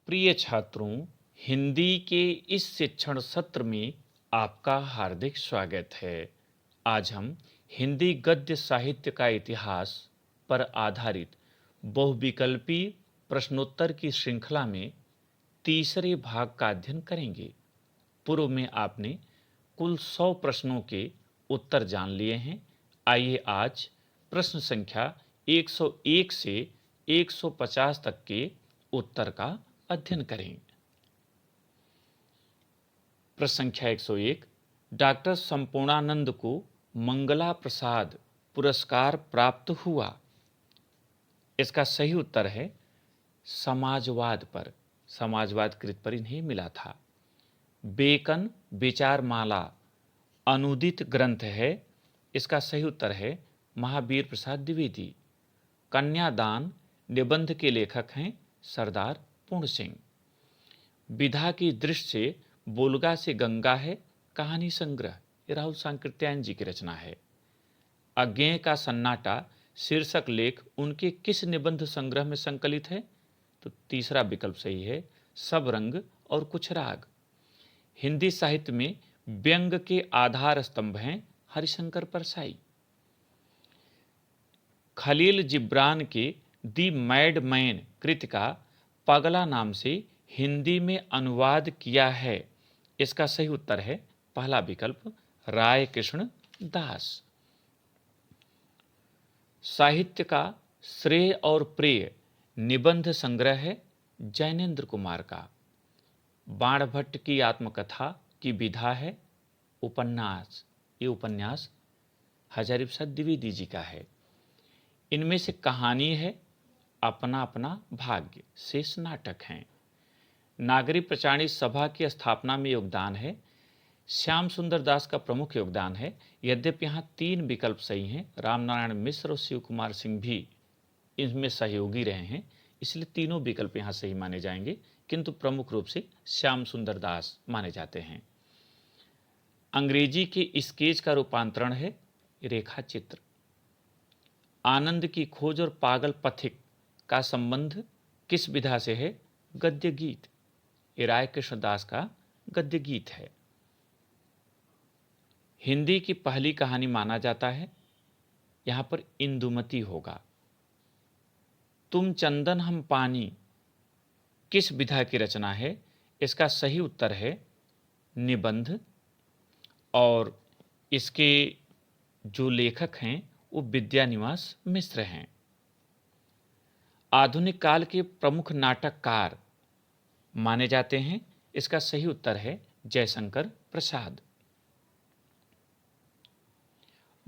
प्रिय छात्रों, हिंदी के इस शिक्षण सत्र में आपका हार्दिक स्वागत है। आज हम हिंदी गद्य साहित्य का इतिहास पर आधारित बहुविकल्पी प्रश्नोत्तर की श्रृंखला में तीसरे भाग का अध्ययन करेंगे। पूर्व में आपने कुल 100 प्रश्नों के उत्तर जान लिए हैं। आइए आज प्रश्न संख्या 101 से 150 तक के उत्तर का अध्ययन करें। प्रश्न संख्या 101, डॉक्टर संपूर्णानंद को मंगला प्रसाद पुरस्कार प्राप्त हुआ। इसका सही उत्तर है समाजवाद पर। समाजवाद कृत पर इन्हें मिला था। बेकन विचारमाला अनुदित ग्रंथ है। इसका सही उत्तर है महावीर प्रसाद द्विवेदी। कन्यादान निबंध के लेखक हैं सरदार पूर्ण सिंह। विधा की दृष्टि से बोलगा से गंगा है कहानी संग्रह, ये राहुल सांकृत्यायन जी की रचना है। अज्ञेय का सन्नाटा शीर्षक लेख उनके किस निबंध संग्रह में संकलित है? तो तीसरा विकल्प सही है, सब रंग और कुछ राग। हिंदी साहित्य में व्यंग के आधार स्तंभ हैं हरिशंकर परसाई। खलील जिब्रान के दी मैड मैन कृति का पगला नाम से हिंदी में अनुवाद किया है। इसका सही उत्तर है पहला विकल्प राय कृष्ण दास। साहित्य का श्रेय और प्रेय निबंध संग्रह है जैनेन्द्र कुमार का। बाणभट्ट की आत्मकथा की विधा है उपन्यास। ये उपन्यास हजारी प्रसाद द्विवेदी जी का है। इनमें से कहानी है अपना अपना भाग्य। शेष नाटक हैं। नागरी प्रचारणी सभा की स्थापना में योगदान है श्याम सुंदर दास का प्रमुख योगदान है। यद्यपि यहाँ 3 विकल्प सही हैं, रामनारायण मिश्र और शिव कुमार सिंह भी इनमें सहयोगी रहे हैं, इसलिए तीनों विकल्प यहाँ सही माने जाएंगे, किंतु प्रमुख रूप से श्याम सुंदर दास माने जाते हैं। अंग्रेजी के स्केच का रूपांतरण है रेखा चित्र। आनंद की खोज और पागल पथिक का संबंध किस विधा से है? गद्य गीत। ये राय कृष्णदास का गद्य गीत है। हिंदी की पहली कहानी माना जाता है, यहां पर इंदुमती होगा। तुम चंदन हम पानी किस विधा की रचना है? इसका सही उत्तर है निबंध, और इसके जो लेखक हैं वो विद्यानिवास मिश्र हैं। आधुनिक काल के प्रमुख नाटककार माने जाते हैं। इसका सही उत्तर है जयशंकर प्रसाद।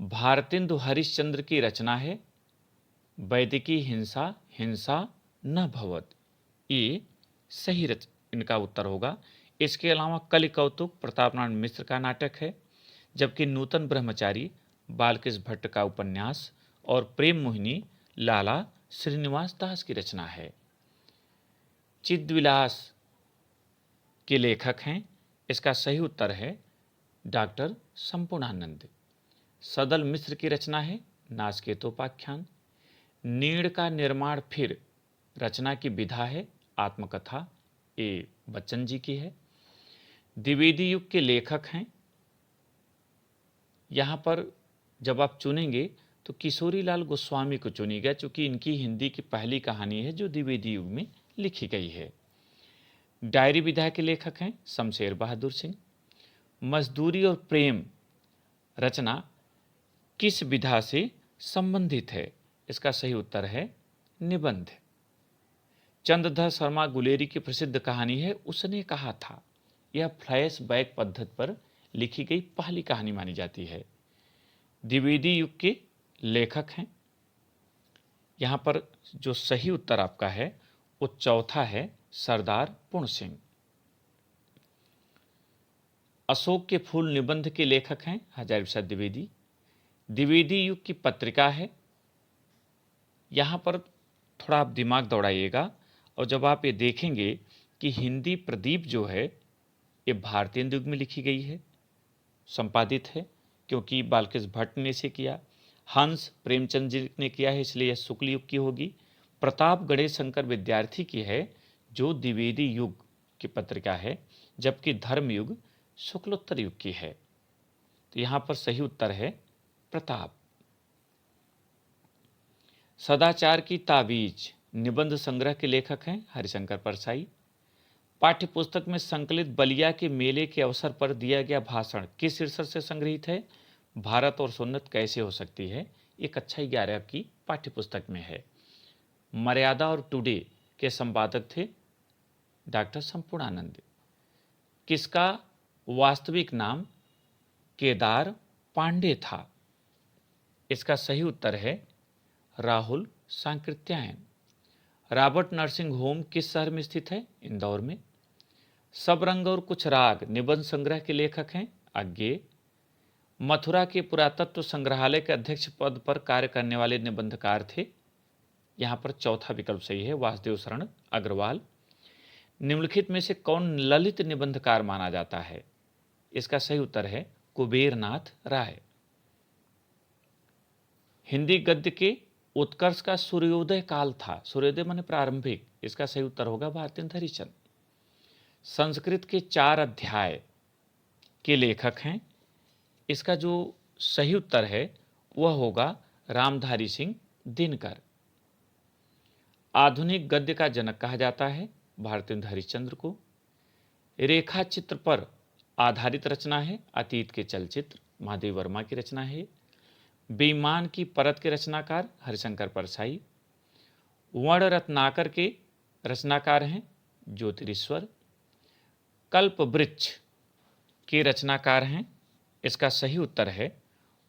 भारतेंदु हरिश्चंद्र की रचना है वैदिकी हिंसा हिंसा न भवत। ये सही इनका उत्तर होगा। इसके अलावा कलि कौतुक प्रतापनारायण मिश्र का नाटक है, जबकि नूतन ब्रह्मचारी बालकृष्ण भट्ट का उपन्यास और प्रेम मोहिनी लाला श्रीनिवास दास की रचना है। चिद्विलास के लेखक हैं। इसका सही उत्तर है डॉक्टर संपूर्णानंद। सदल मिश्र की रचना है नासकेतोपाख्यान। नीड़ का निर्माण फिर रचना की विधा है आत्मकथा, ये बच्चन जी की है। द्विवेदी युग के लेखक हैं। यहाँ पर जब आप चुनेंगे तो किशोरी लाल गोस्वामी को चुनिएगा, चूंकि इनकी हिंदी की पहली कहानी है जो द्विवेदी युग में लिखी गई है। डायरी विधा के लेखक हैं शमशेर बहादुर सिंह। मजदूरी और प्रेम रचना किस विधा से संबंधित है? इसका सही उत्तर है निबंध। चंद्रधर शर्मा गुलेरी की प्रसिद्ध कहानी है उसने कहा था। यह फ्लैशबैक पद्धति पर लिखी गई पहली कहानी मानी जाती है। द्विवेदी युग के लेखक हैं। यहाँ पर जो सही उत्तर आपका है वो चौथा है सरदार पूर्ण सिंह। अशोक के फूल निबंध के लेखक हैं हजारी प्रसाद द्विवेदी। द्विवेदी युग की पत्रिका है। यहाँ पर थोड़ा आप दिमाग दौड़ाइएगा, और जब आप ये देखेंगे कि हिंदी प्रदीप जो है ये भारतीय युग में लिखी गई है, संपादित है, क्योंकि बालकृष्ण भट्ट ने इसे किया। हंस प्रेमचंद जी ने किया है, इसलिए यह शुक्ल युग की होगी। प्रताप गणेश शंकर विद्यार्थी की है, जो द्विवेदी युग की पत्रिका है, जबकि धर्मयुग शुक्लोत्तर युग की है। तो यहां पर सही उत्तर है प्रताप। सदाचार की ताबीज निबंध संग्रह के लेखक हैं हरिशंकर परसाई। पाठ्य पुस्तक में संकलित बलिया के मेले के अवसर पर दिया गया भाषण किस शीर्षक से संग्रहित है? भारत और सुन्नत कैसे हो सकती है। ये कक्षा 11 की पाठ्य पुस्तक में है। मर्यादा और टुडे के संपादक थे डॉक्टर संपूर्णानंद। किसका वास्तविक नाम केदार पांडे था? इसका सही उत्तर है Rahul Sankrityayan. Robert nursing home किस शहर में स्थित है? इंदौर में। सब रंग और कुछ राग निबंध संग्रह के लेखक हैं अज्ञे। मथुरा के पुरातत्व संग्रहालय के अध्यक्ष पद पर कार्य करने वाले निबंधकार थे। यहां पर चौथा विकल्प सही है वासुदेव शरण अग्रवाल। निम्नलिखित में से कौन ललित निबंधकार माना जाता है? इसका सही उत्तर है कुबेरनाथ राय। हिंदी गद्य के उत्कर्ष का सूर्योदय काल था। सूर्योदय माने प्रारंभिक। इसका सही उत्तर होगा भारतेंदु हरिश्चंद्र। संस्कृत के 4 अध्याय के लेखक हैं। इसका जो सही उत्तर है वह होगा रामधारी सिंह दिनकर। आधुनिक गद्य का जनक कहा जाता है भारतेंदु हरिश्चंद्र को। रेखा चित्र पर आधारित रचना है अतीत के चलचित्र, महादेव वर्मा की रचना है। बेईमान की परत के रचनाकार हरिशंकर परसाई। वर्ण रत्नाकर के रचनाकार हैं ज्योतिरीश्वर। कल्प वृक्ष के रचनाकार हैं, इसका सही उत्तर है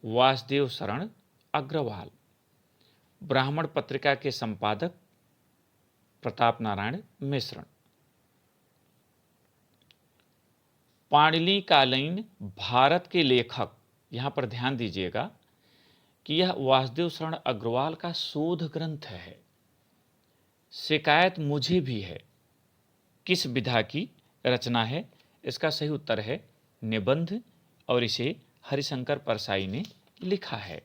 वासुदेव शरण अग्रवाल। ब्राह्मण पत्रिका के संपादक प्रताप नारायण मिश्र। पाणिनिकालीन भारत के लेखक, यहां पर ध्यान दीजिएगा कि यह वासुदेव शरण अग्रवाल का शोध ग्रंथ है। शिकायत मुझे भी है किस विधा की रचना है? इसका सही उत्तर है निबंध और इसे हरिशंकर परसाई ने लिखा है।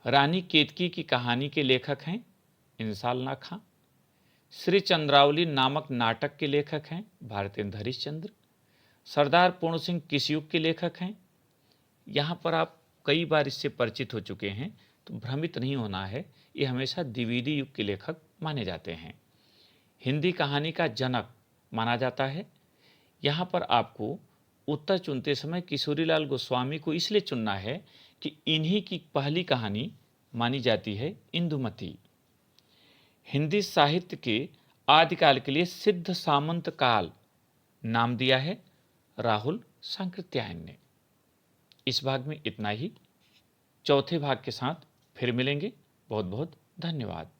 रानी केतकी की कहानी के लेखक हैं इंसाल खां। श्री चंद्रावली नामक नाटक के लेखक हैं भारतेंदु हरिश्चंद्र। सरदार पूर्ण सिंह किस युग के लेखक हैं? यहाँ पर आप कई बार इससे परिचित हो चुके हैं, तो भ्रमित नहीं होना है। ये हमेशा द्विवेदी युग के लेखक माने जाते हैं। हिंदी कहानी का जनक माना जाता है। यहाँ पर आपको उत्तर चुनते समय किशोरीलाल गोस्वामी को इसलिए चुनना है कि इन्हीं की पहली कहानी मानी जाती है इंदुमती। हिंदी साहित्य के आदिकाल के लिए सिद्ध सामंत काल नाम दिया है राहुल सांकृत्यायन ने। इस भाग में इतना ही। चौथे भाग के साथ फिर मिलेंगे। बहुत बहुत धन्यवाद।